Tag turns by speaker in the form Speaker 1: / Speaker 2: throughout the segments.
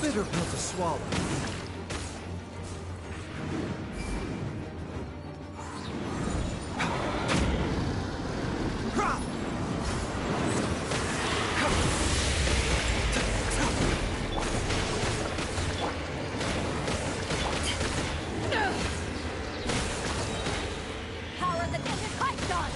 Speaker 1: Bitter pill to swallow.
Speaker 2: Power of the desert python!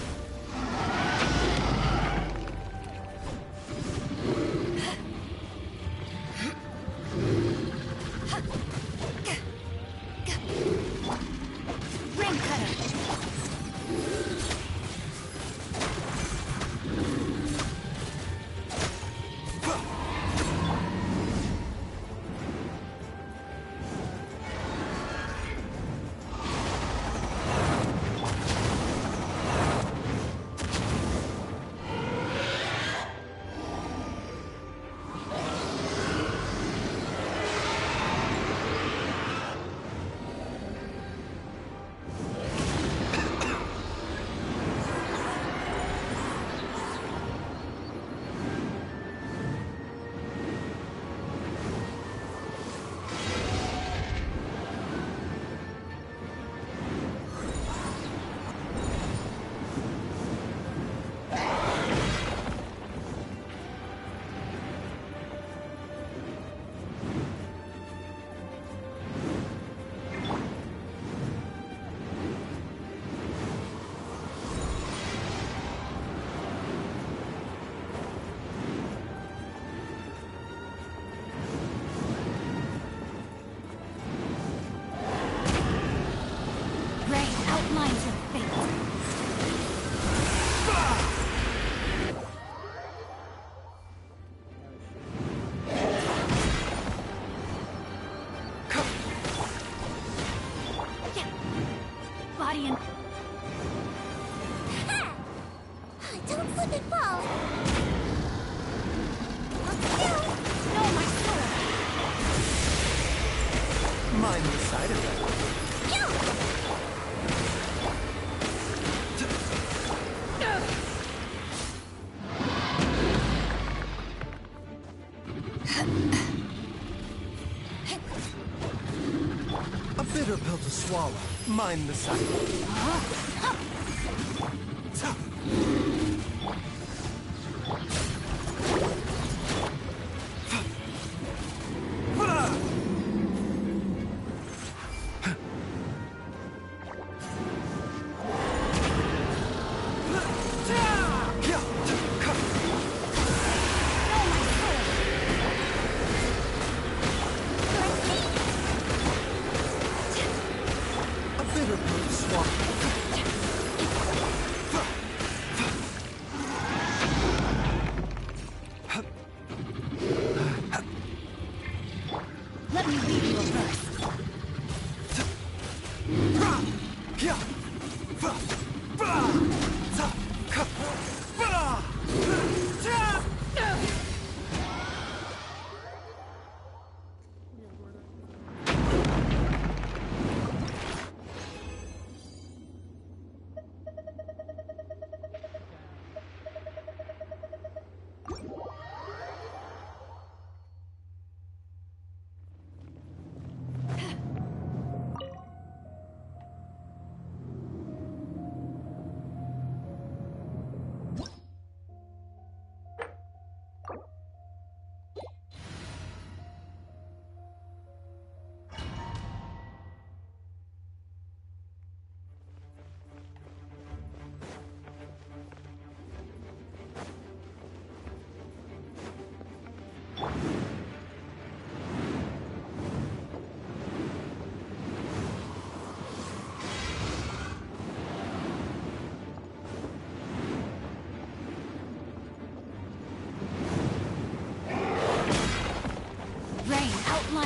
Speaker 2: Body and... Ha! Don't slip and fall! No, my sword!
Speaker 1: Mind the side effect. A bitter pill to swallow. Mind the side effect.
Speaker 2: Let me read you a verse.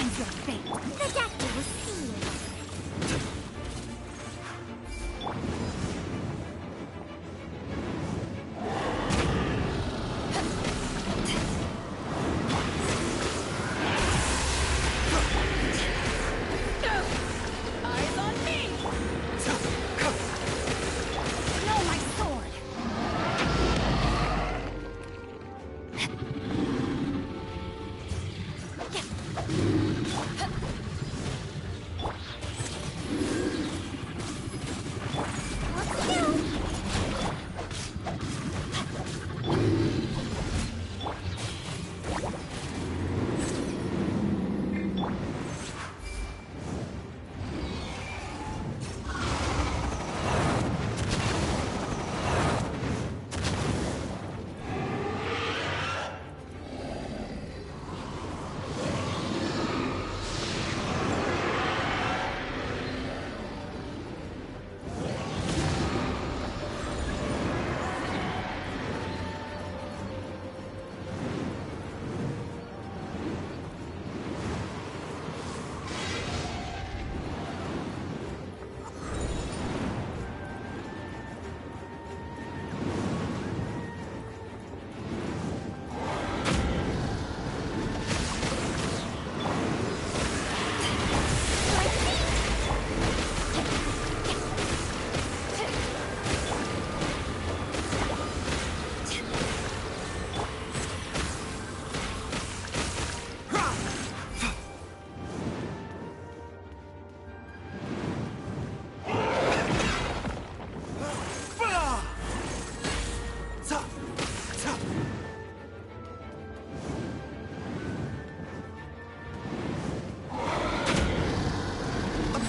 Speaker 2: outlines your fate. The dagger was sealed. Eyes on me! No, my sword!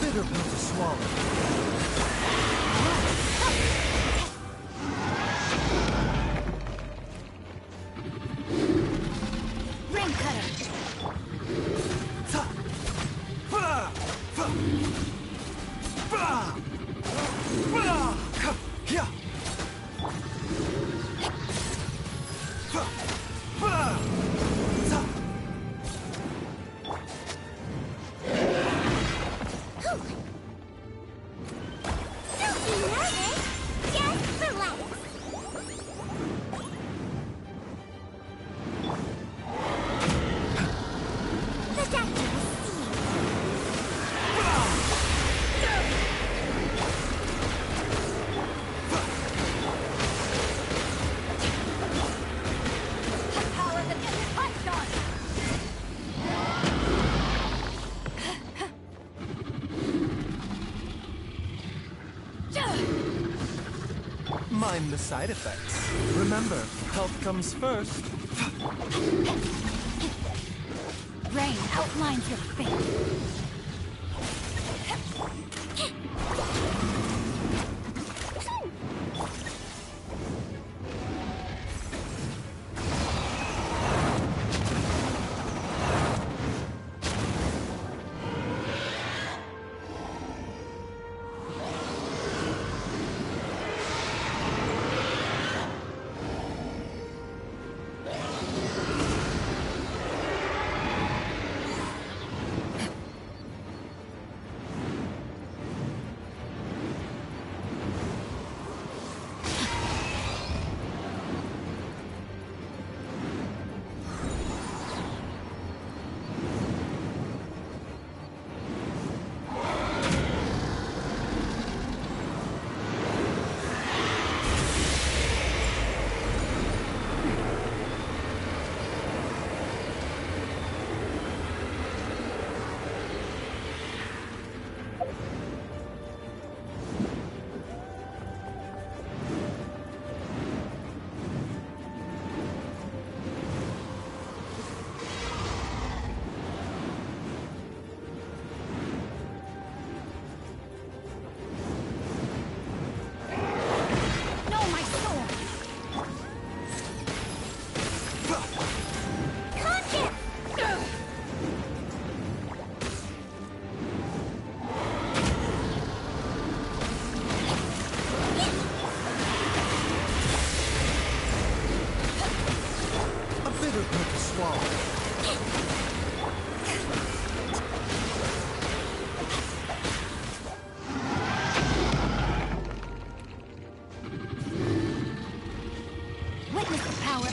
Speaker 1: Bitter pill to swallow.
Speaker 2: Ring cutter! Don't be nervous! Just relax! The dagger was sealed. Power that can be punched on!
Speaker 1: Mind the side effects. Remember, health comes first.
Speaker 2: Rain outlines your fate.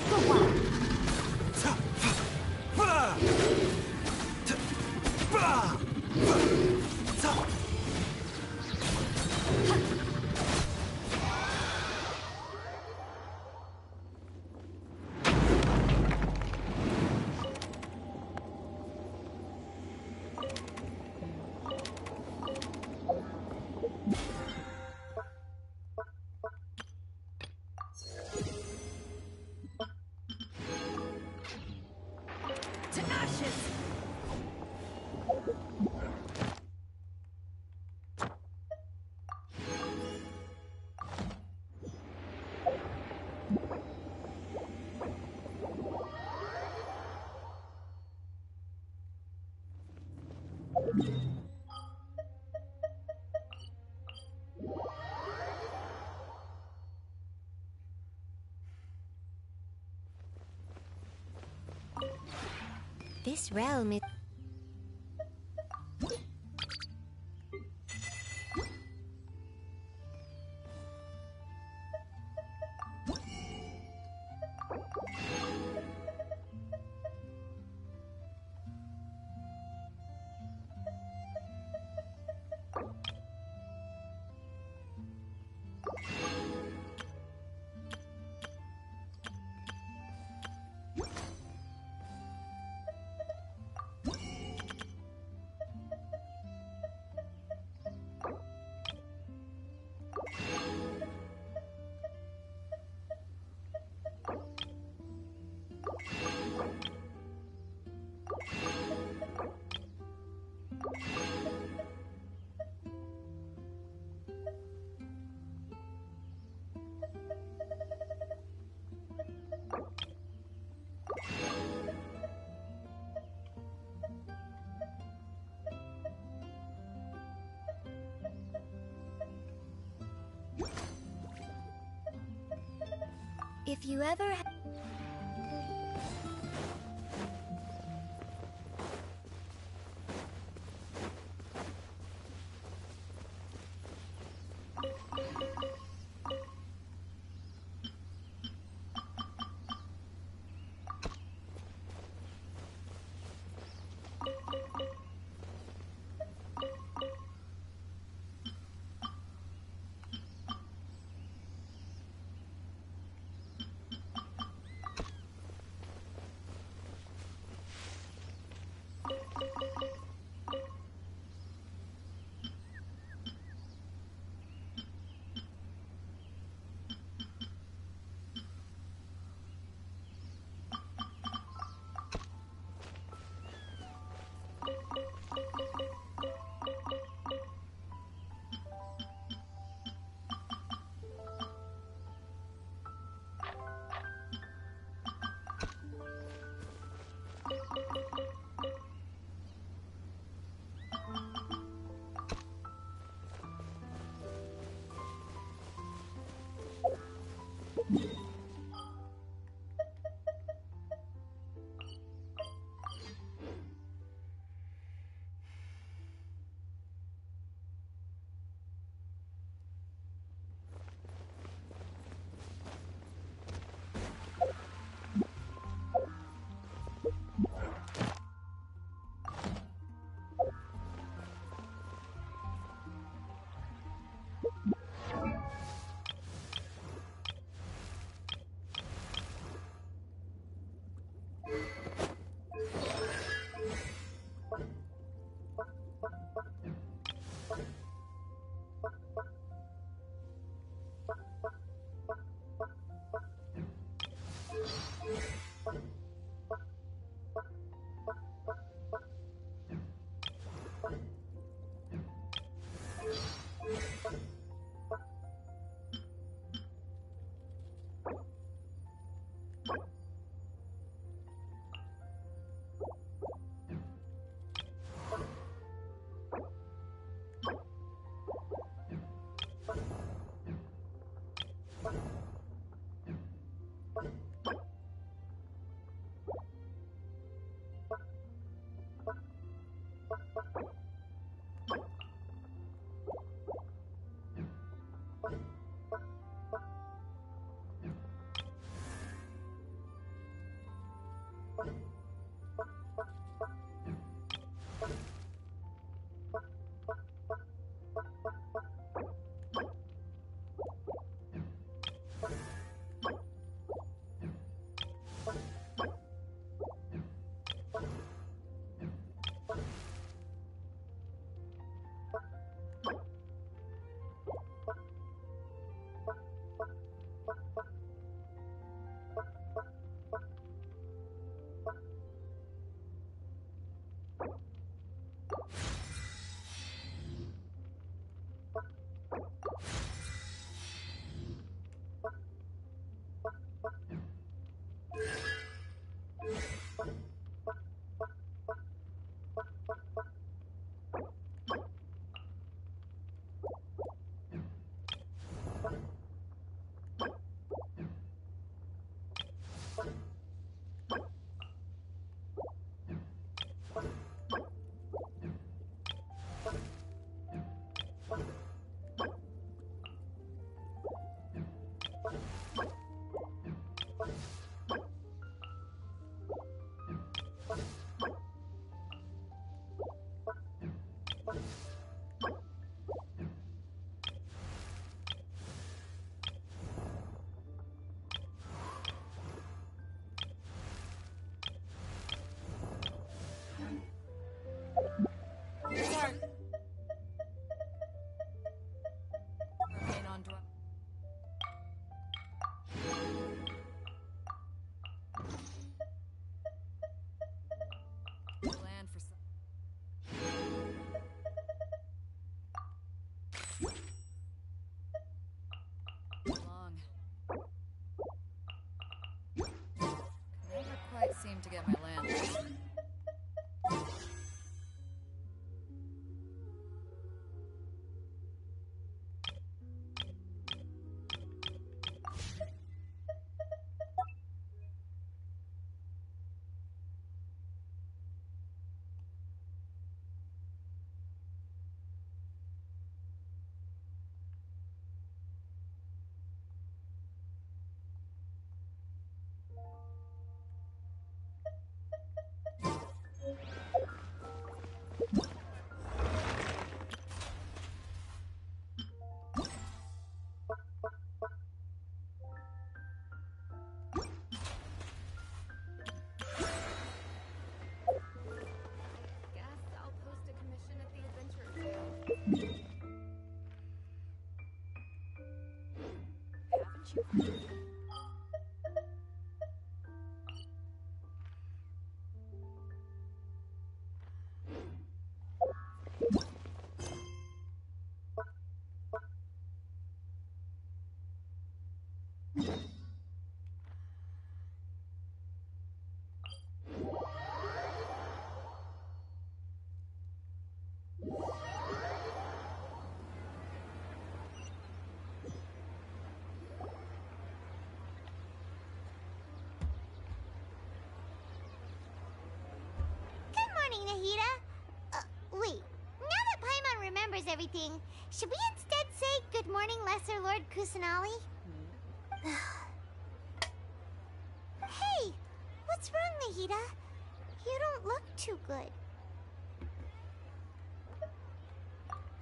Speaker 2: Just a while.
Speaker 3: To ashes!
Speaker 2: This realm is... If you ever... Good morning, Nahida. Wait. Now that Paimon remembers everything, should we instead say good morning, Lesser Lord Kusanali? Hey! What's wrong, Nahida? You don't look too good.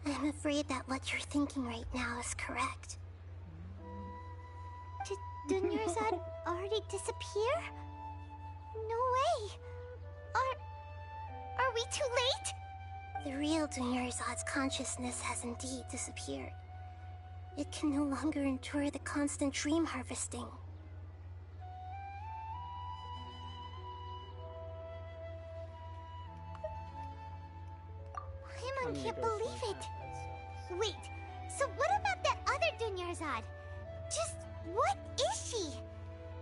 Speaker 2: I'm afraid that what you're thinking right now is correct. Did Dunyarzad already disappear? No way! Are we too late? The real Dunyarzad's consciousness has indeed disappeared. It can no longer endure the constant dream harvesting. Paimon can't believe it. Wait, so what about that other Dunyarzad? Just what is she?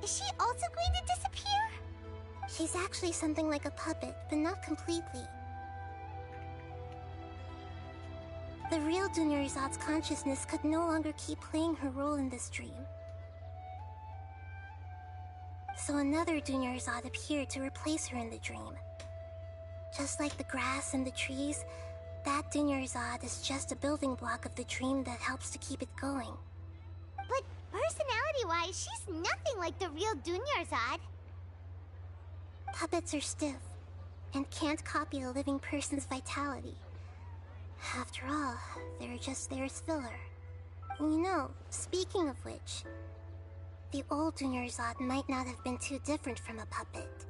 Speaker 2: Is she also going to disappear? She's actually something like a puppet, but not completely. The real Dunyarzad's consciousness could no longer keep playing her role in this dream. So another Dunyarzad appeared to replace her in the dream. Just like the grass and the trees, that Dunyarzad is just a building block of the dream that helps to keep it going. But personality-wise, she's nothing like the real Dunyarzad. Puppets are stiff, and can't copy a living person's vitality. After all, they're just there as filler. You know, speaking of which, the old Dunyarzad might not have been too different from a puppet.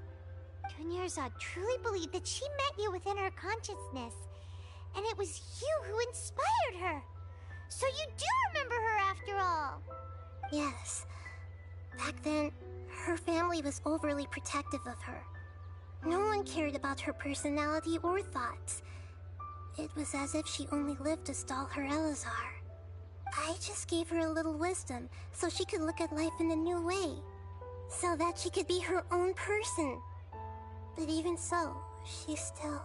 Speaker 2: Dunyarzad truly believed that she met you within her consciousness, and it was you who inspired her. So you do remember her after all. Yes. Back then, her family was overly protective of her. No one cared about her personality or thoughts. It was as if she only lived to stall her Elazar. I just gave her a little wisdom so she could look at life in a new way. So that she could be her own person. But even so, she still...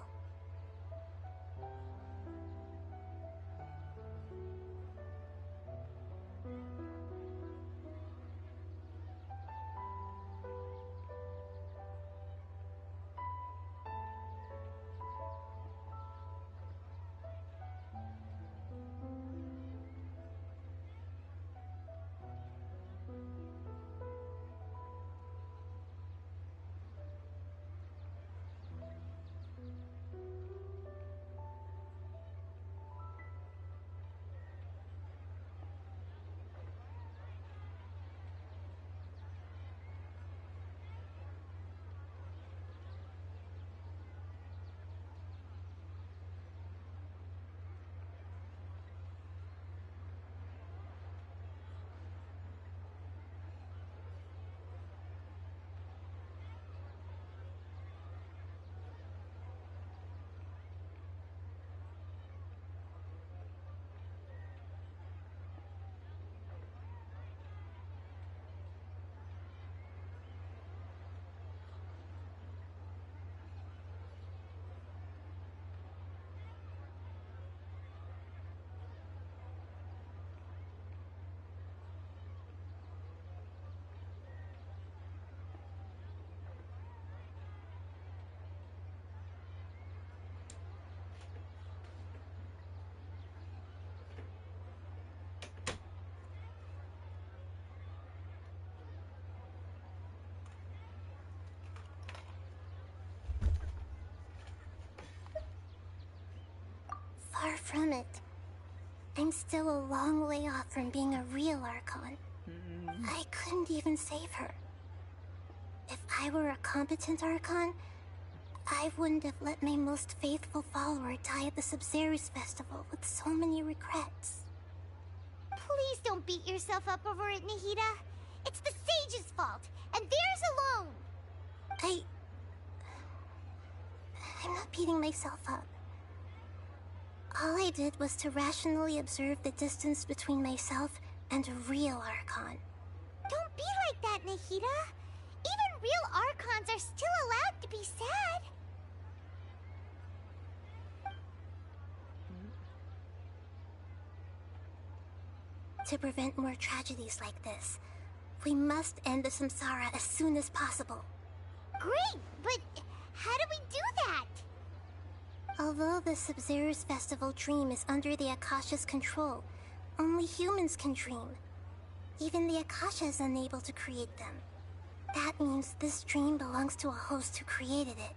Speaker 2: Far from it. I'm still a long way off from being a real Archon. I couldn't even save her. If I were a competent Archon, I wouldn't have let my most faithful follower die at the Sabzeruz festival with so many regrets.
Speaker 3: Please don't beat yourself up over it, Nahida. It's the sage's fault, and theirs alone.
Speaker 2: I'm not beating myself up. All I did was to rationally observe the distance between myself and a real Archon.
Speaker 3: Don't be like that, Nahida. Even real Archons are still allowed to be sad.
Speaker 2: To prevent more tragedies like this, we must end the samsara as soon as possible.
Speaker 3: Great, but how do we do that?
Speaker 2: Although the Sub-Zero's festival dream is under the Akasha's control, only humans can dream. Even the Akasha is unable to create them. That means this dream belongs to a host who created it.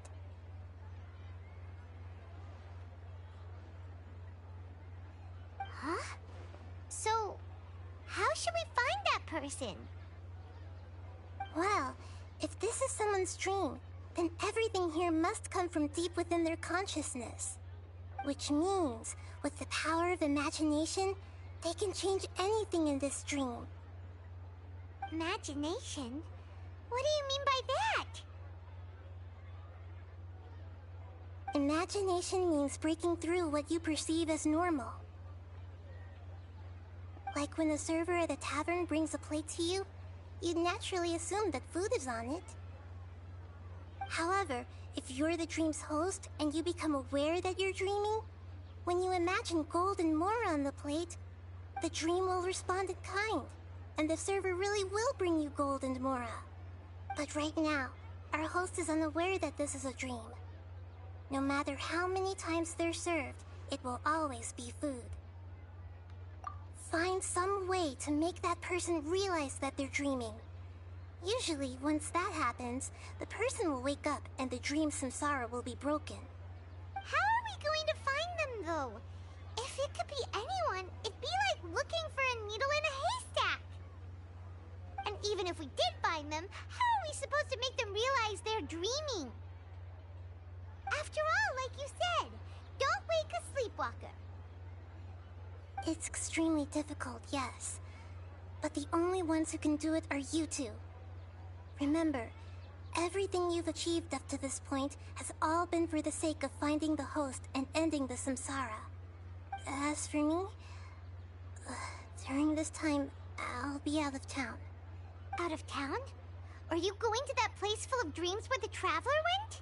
Speaker 3: Huh? So, how should we find that person?
Speaker 2: Well, if this is someone's dream, then everything here must come from deep within their consciousness. Which means, with the power of imagination, they can change anything in this dream.
Speaker 3: Imagination? What do you mean by that?
Speaker 2: Imagination means breaking through what you perceive as normal. Like when a server at a tavern brings a plate to you, you'd naturally assume that food is on it. However, if you're the dream's host and you become aware that you're dreaming, when you imagine gold and more on the plate, the dream will respond in kind, and the server really will bring you gold and mora. But right now, our host is unaware that this is a dream. No matter how many times they're served, it will always be food. Find some way to make that person realize that they're dreaming. Usually, once that happens, the person will wake up and the dream samsara will be broken.
Speaker 3: How are we going to find them, though? If it could be anyone, it'd be like looking for a needle in a haystack. And even if we did find them, how are we supposed to make them realize they're dreaming? After all, like you said, don't wake a sleepwalker.
Speaker 2: It's extremely difficult, yes. But the only ones who can do it are you two. Remember, everything you've achieved up to this point has all been for the sake of finding the host and ending the samsara. As for me, during this time, I'll be out of town.
Speaker 3: Out of town? Are you going to that place full of dreams where the Traveler went?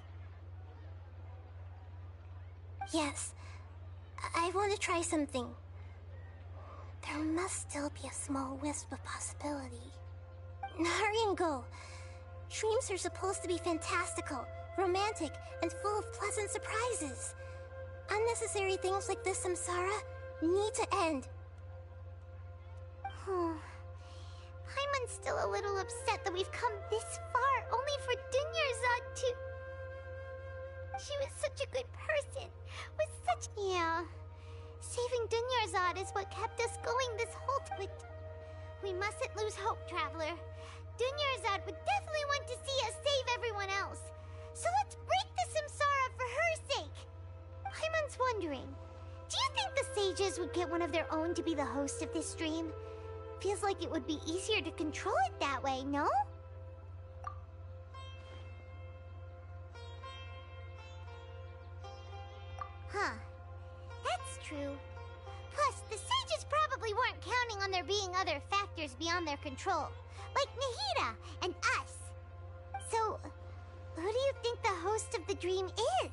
Speaker 2: Yes. I want to try something. There must still be a small wisp of possibility. Hurry and go. Dreams are supposed to be fantastical, romantic, and full of pleasant surprises. Unnecessary things like this samsara need to end.
Speaker 3: Paimon's still a little upset that we've come this far only for Dunyarzad to... She was such a good person, with such... Yeah. Saving Dunyarzad is what kept us going this whole twit. We mustn't lose hope, Traveler. Dunyarzad would definitely want to see us save everyone else. So let's break the samsara for her sake. Paimon's wondering, do you think the sages would get one of their own to be the host of this stream? Feels like it would be easier to control it that way, no? Huh. That's true. Plus, the sages probably weren't counting on there being other factors beyond their control, like Nahida and us. So, who do you think the host of the dream is?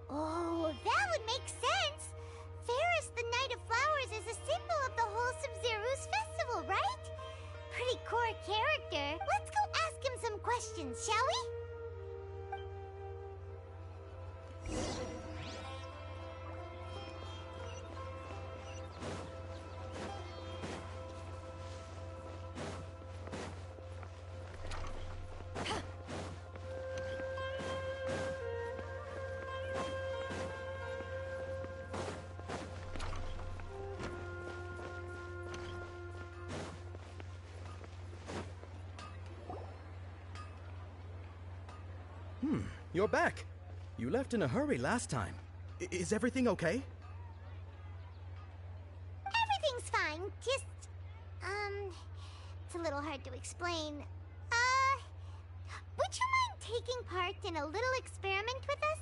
Speaker 3: Oh, that would make sense. Ferris, the Knight of Flowers, is a symbol of the whole Sub-Zero's festival, right? Pretty core character. Let's go ask him some questions, shall we?
Speaker 4: You're back. You left in a hurry last time. Is everything okay?
Speaker 3: Everything's fine. Just, it's a little hard to explain. Would you mind taking part in a little experiment with us?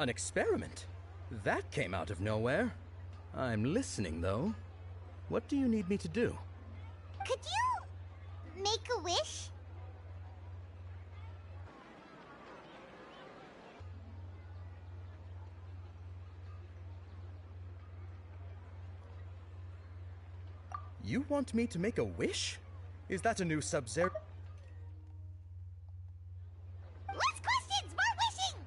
Speaker 4: An experiment? That came out of nowhere. I'm listening, though. What do you need me to do?
Speaker 3: Could you make a wish?
Speaker 4: You want me to make a wish? Is that a new Sub-Zero?
Speaker 3: Less questions! More wishing!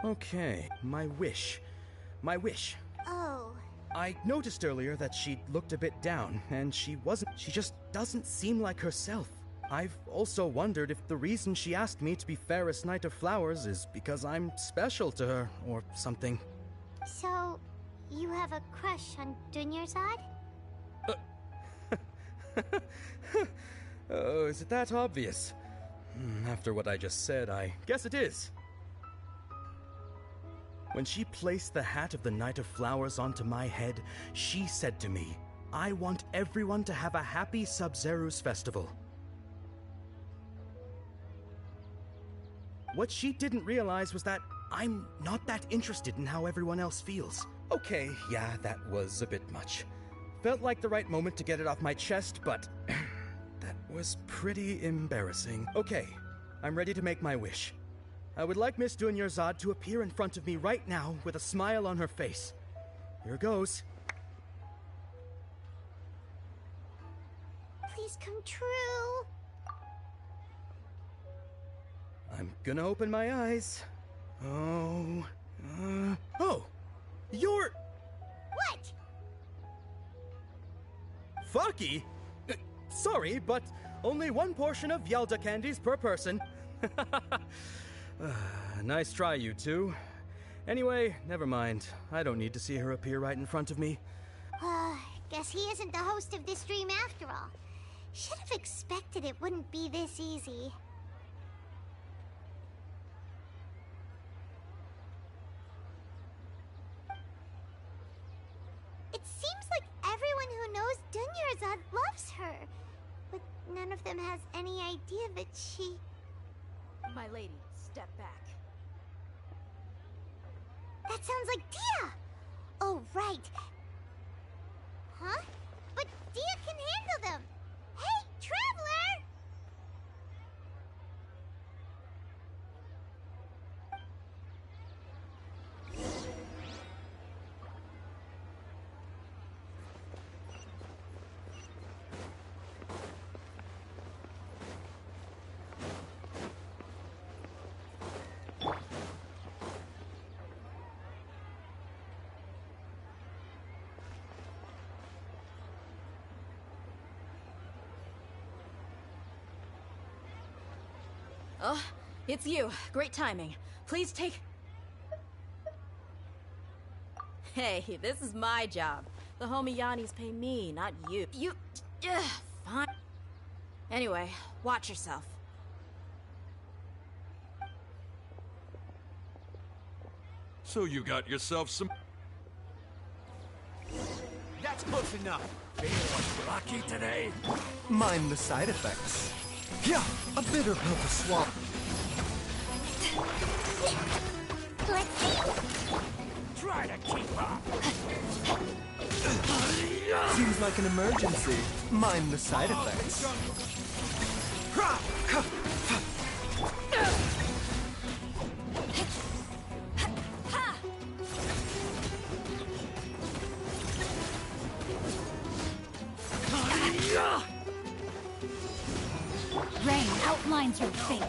Speaker 4: Okay, my wish. My wish.
Speaker 3: Oh.
Speaker 4: I noticed earlier that she looked a bit down, and she just doesn't seem like herself. I've also wondered if the reason she asked me to be Fairest Knight of Flowers is because I'm special to her, or something.
Speaker 3: So, you have a crush on Dunyarzad?
Speaker 4: Oh, is it that obvious? After what I just said, I guess it is. When she placed the hat of the Knight of Flowers onto my head, she said to me, "I want everyone to have a happy Sub-Zero's festival." What she didn't realize was that I'm not that interested in how everyone else feels. Okay, yeah, that was a bit much. Felt like the right moment to get it off my chest, but that was pretty embarrassing. Okay, I'm ready to make my wish. I would like Miss Dunyarzad to appear in front of me right now with a smile on her face. Here goes.
Speaker 3: Please come true.
Speaker 4: I'm gonna open my eyes. Oh, you're...
Speaker 3: What?
Speaker 4: Fucky? Sorry, but only one portion of Yalda candies per person. Nice try, you two. Anyway, never mind. I don't need to see her appear right in front of me.
Speaker 3: Guess he isn't the host of this dream after all. Should have expected it wouldn't be this easy. It seems like everyone who knows Dunyarzad loves her, but none of them has any idea that she...
Speaker 5: My lady, step back.
Speaker 3: That sounds like Dia! Oh, right. Huh? But Dia can handle them! Hey, Traveler!
Speaker 5: Oh, it's you. Great timing. Please take... Hey, this is my job. The homie Yannis pay me, not you. You... fine. Anyway, watch yourself.
Speaker 6: So you got yourself some...
Speaker 1: That's close enough. Feeling lucky today? Mind the side effects. Yeah, a bitter pill to swallow.
Speaker 3: Let's see!
Speaker 1: Try to keep up. Seems like an emergency. Mind the side effects.
Speaker 7: Rain outlines your fate.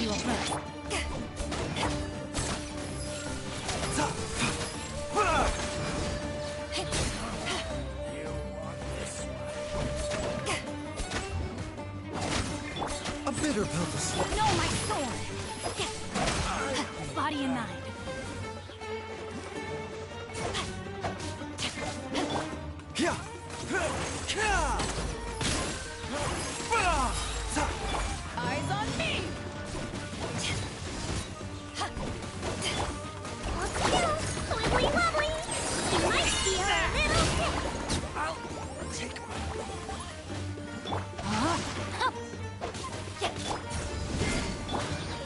Speaker 7: you a burst.
Speaker 1: A bitter pill to swallow.
Speaker 7: No, my sword! Body and mind.
Speaker 1: Yeah.
Speaker 7: Eyes on me!
Speaker 3: Wibbly wobbly! You might feel a little sick.
Speaker 1: I'll take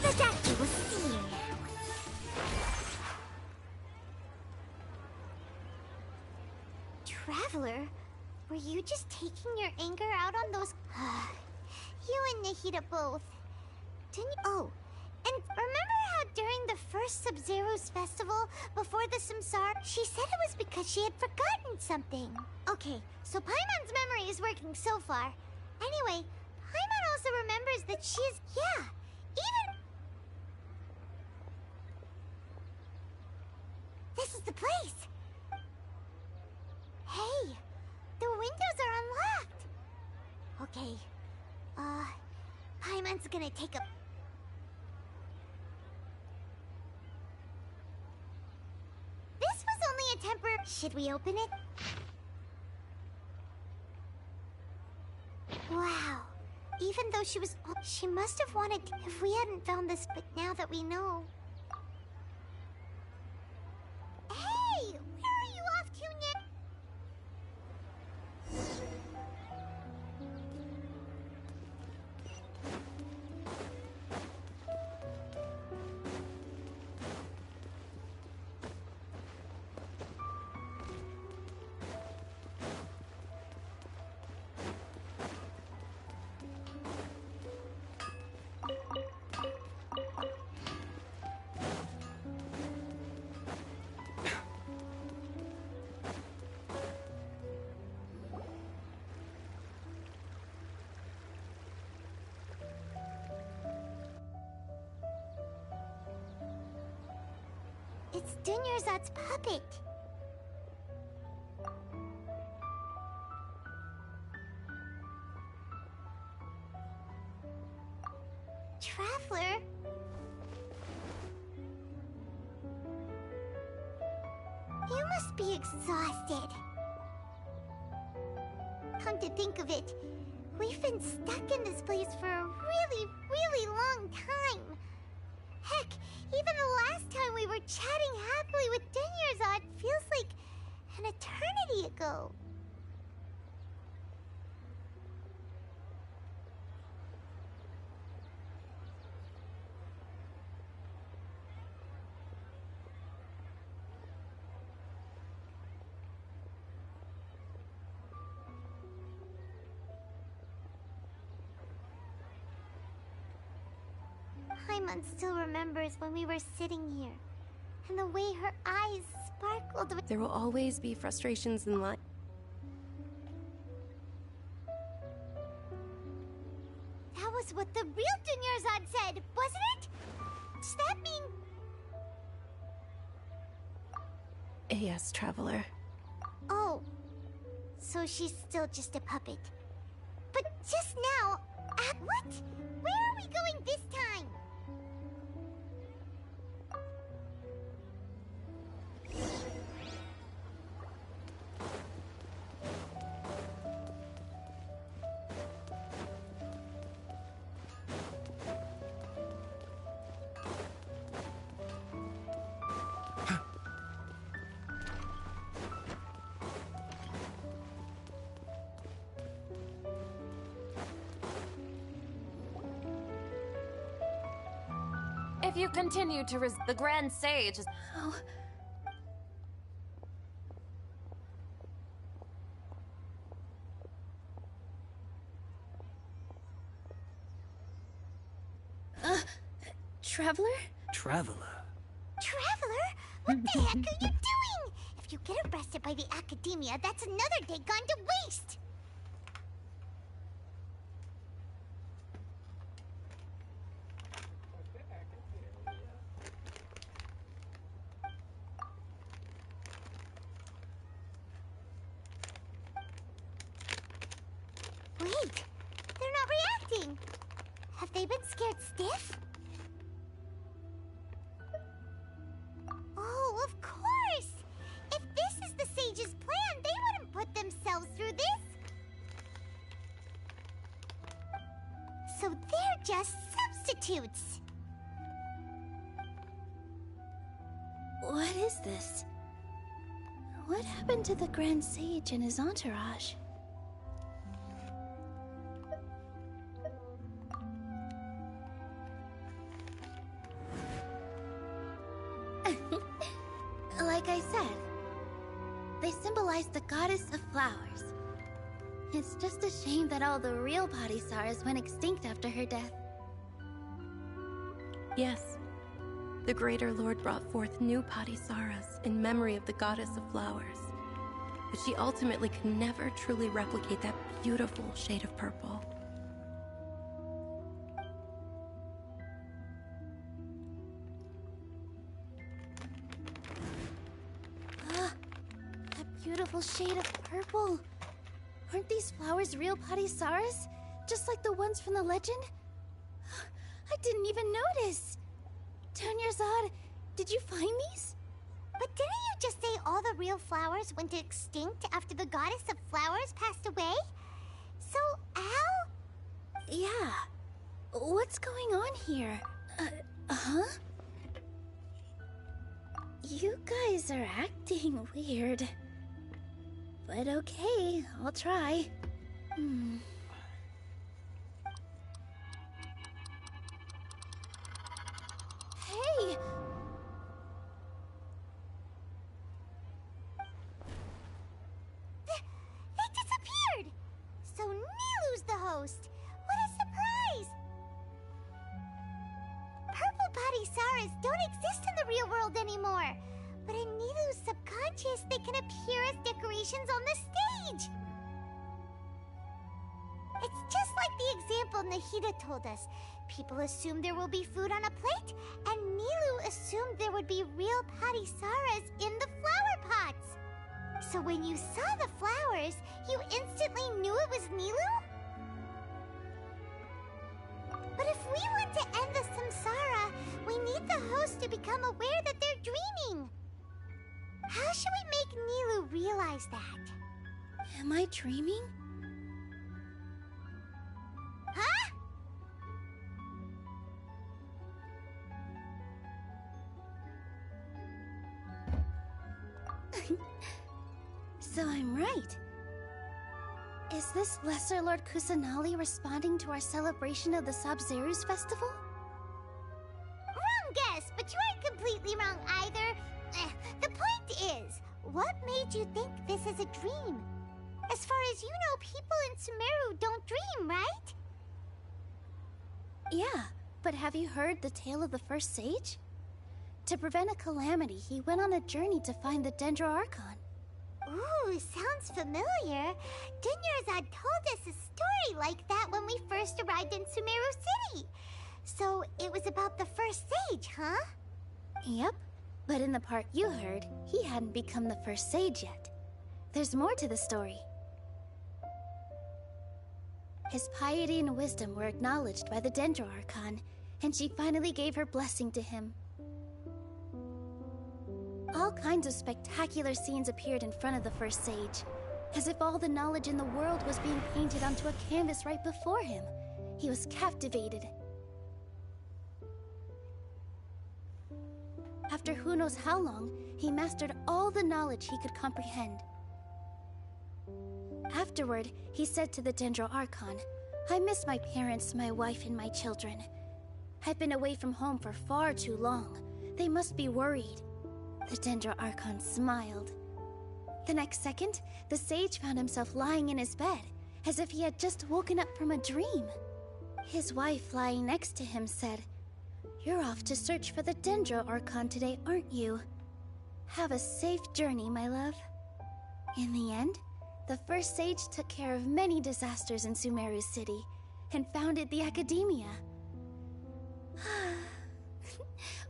Speaker 3: The doctor will see you. Traveler, were you just taking your anger out on those... you and Nahida both. Didn't you... Oh, and remember how during the first Sub-Zero's festival, before the Samsara, she said it was because she had forgotten something. Okay, so Paimon's memory is working so far. Anyway, Paimon also remembers that she is... Yeah, even... This is the place! Hey, the windows are unlocked! Okay, Paimon's gonna take a... This was only a temporary... Should we open it? Wow. Even though she was... She must have wanted... If we hadn't found this, but now that we know... Hey! Where are you off to, Nick? It's Dunyarzad's puppet. Traveler? You must be exhausted. Come to think of it, we've been stuck in this place for a really, really long time. Heck, even the last time we were chatting happily with Dunyarzad feels like an eternity ago. Paimon still remembers when we were sitting here, and the way her eyes sparkled.
Speaker 8: There will always be frustrations in life.
Speaker 3: That was what the real Dunyarzad said, wasn't it? Does that mean...
Speaker 8: Yes, Traveler.
Speaker 3: Oh, so she's still just a puppet. But just now, what? Where are we going this time?
Speaker 9: If you continue to the Grand Sage is...
Speaker 8: Oh. Traveler?
Speaker 1: Traveler.
Speaker 3: Traveler? What the heck are you doing? If you get arrested by the Academia, that's another day gone to waste! Wait, they're not reacting. Have they been scared stiff? Oh, of course! If this is the sage's plan, they wouldn't put themselves through this. So they're just substitutes.
Speaker 2: What is this? What happened to the Grand Sage and his entourage? Like I said, they symbolize the goddess of flowers. It's just a shame that all the real Padisaras went extinct after her death.
Speaker 8: Yes. The Greater Lord brought forth new Padisaras in memory of the goddess of flowers. But she ultimately could never truly replicate that beautiful shade of purple.
Speaker 2: That beautiful shade of purple. Aren't these flowers real Padisaras? Just like the ones from the legend? I didn't even notice. Dunyarzad, did you find these?
Speaker 3: But didn't you just say all the real flowers went extinct after the goddess of flowers passed away? So, Al?
Speaker 2: Yeah. What's going on here? Huh? You guys are acting weird. But okay, I'll try. Hey!
Speaker 3: They disappeared! So Nilu's the host. What a surprise! Purple Padisaras don't exist in the real world anymore. But in Nilu's subconscious, they can appear as decorations on the stage. It's just like the example Nahida told us. People assume there will be food on a plate, and Nilu assumed there would be real Padisaras in the flower pots. So when you saw the flowers, you instantly knew it was Nilu? But if we want to end the samsara, we need the host to become aware that they're dreaming. How should we make Nilu realize that?
Speaker 2: Am I dreaming?
Speaker 3: Huh?
Speaker 2: So I'm right. Is this Lesser Lord Kusanali responding to our celebration of the Sabzerus festival?
Speaker 3: Wrong guess, but you aren't completely wrong either. The point is, what made you think this is a dream? As far as you know, people in Sumeru don't dream, right?
Speaker 2: Yeah, but have you heard the tale of the first sage? To prevent a calamity, he went on a journey to find the Dendro Archon.
Speaker 3: Ooh, sounds familiar. Dunyarzad told us a story like that when we first arrived in Sumeru City. So it was about the first sage, huh?
Speaker 2: Yep, but in the part you heard, he hadn't become the first sage yet. There's more to the story. His piety and wisdom were acknowledged by the Dendro Archon, and she finally gave her blessing to him. All kinds of spectacular scenes appeared in front of the first sage, as if all the knowledge in the world was being painted onto a canvas right before him. He was captivated. After who knows how long, he mastered all the knowledge he could comprehend. Afterward, he said to the Dendro Archon, "I miss my parents, my wife, and my children. I've been away from home for far too long. They must be worried." The Dendro Archon smiled. The next second, the sage found himself lying in his bed, as if he had just woken up from a dream. His wife, lying next to him, said, "You're off to search for the Dendro Archon today, aren't you? Have a safe journey, my love." In the end, the first sage took care of many disasters in Sumeru City, and founded the Academia.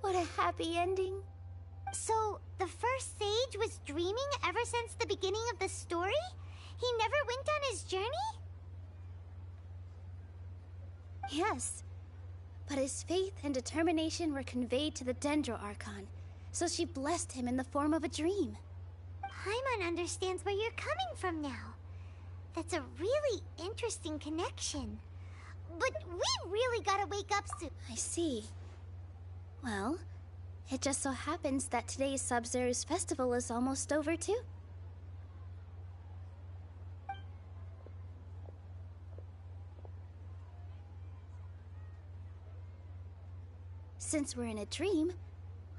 Speaker 2: What a happy ending.
Speaker 3: So, the first sage was dreaming ever since the beginning of the story? He never went on his journey? Yes. But his faith and determination were conveyed to the Dendro Archon, so she blessed him in the form of a dream.
Speaker 2: Paimon understands where you're coming from now. That's a really interesting connection. But we really gotta wake up soon.
Speaker 3: I see. Well, it just so happens that today's Sub-Zero's festival is almost over too. Since we're in a dream,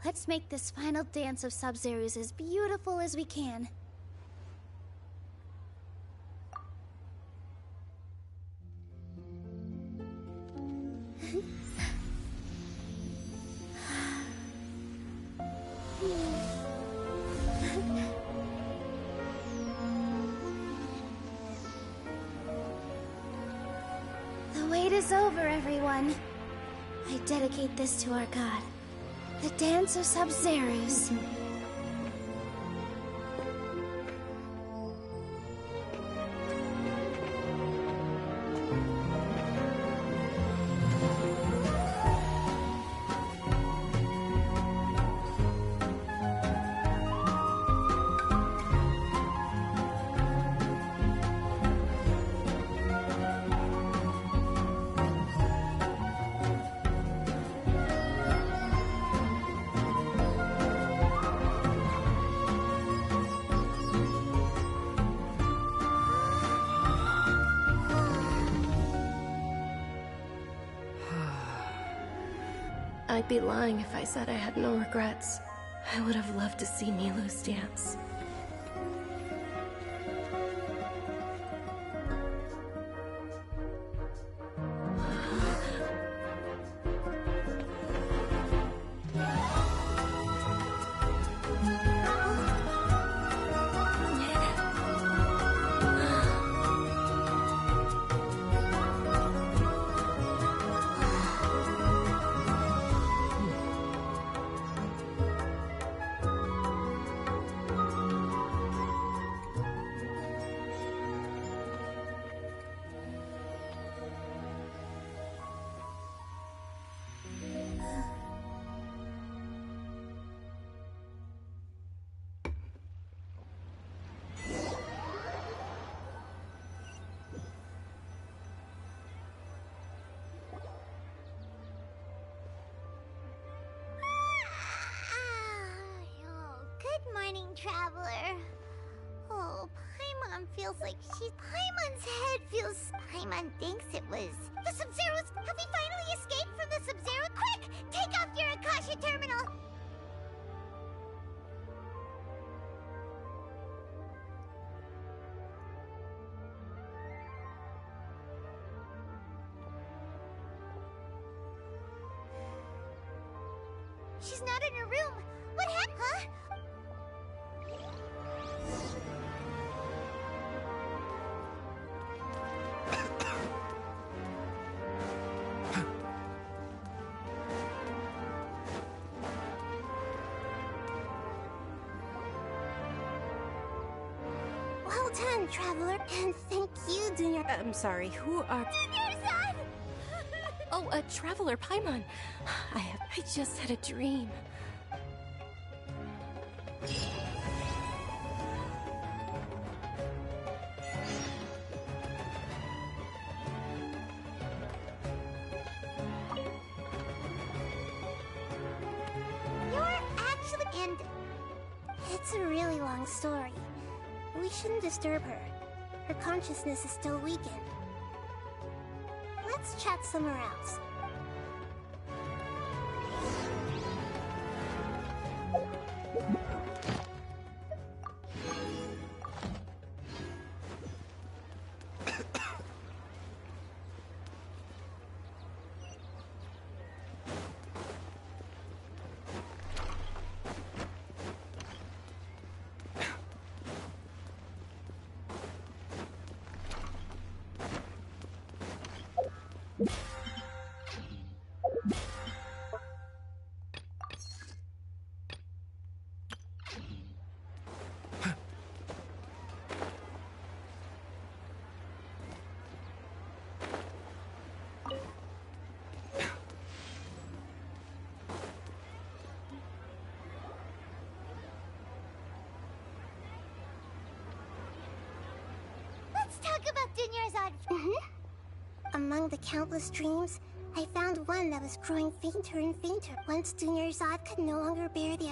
Speaker 3: let's make this final dance of Sub-Zero's as beautiful as we can. The wait is over, everyone. I dedicate this to our god, the Dance of Sub-Zeros.
Speaker 8: I'd be lying if I said I had no regrets. I would have loved to see Milu's dance.
Speaker 2: Traveler. Oh, Paimon feels like Paimon's head feels... Paimon thinks it was... The Sub-Zeros! Have we finally escaped from the Sub-Zero? Quick! Take off your Akasha terminal! She's not in her room. What happened? Huh? Well done, Traveler. And thank you, Junior.
Speaker 8: I'm sorry, who are...
Speaker 2: Junior-san!
Speaker 8: Oh, a Traveler Paimon. I just had a dream.
Speaker 2: And it's a really long story. We shouldn't disturb her. Her consciousness is still weakened. Let's chat somewhere else.
Speaker 3: Dunyarzad.
Speaker 2: Among the countless dreams, I found one that was growing fainter and fainter. Once Dunyarzad could no longer bear the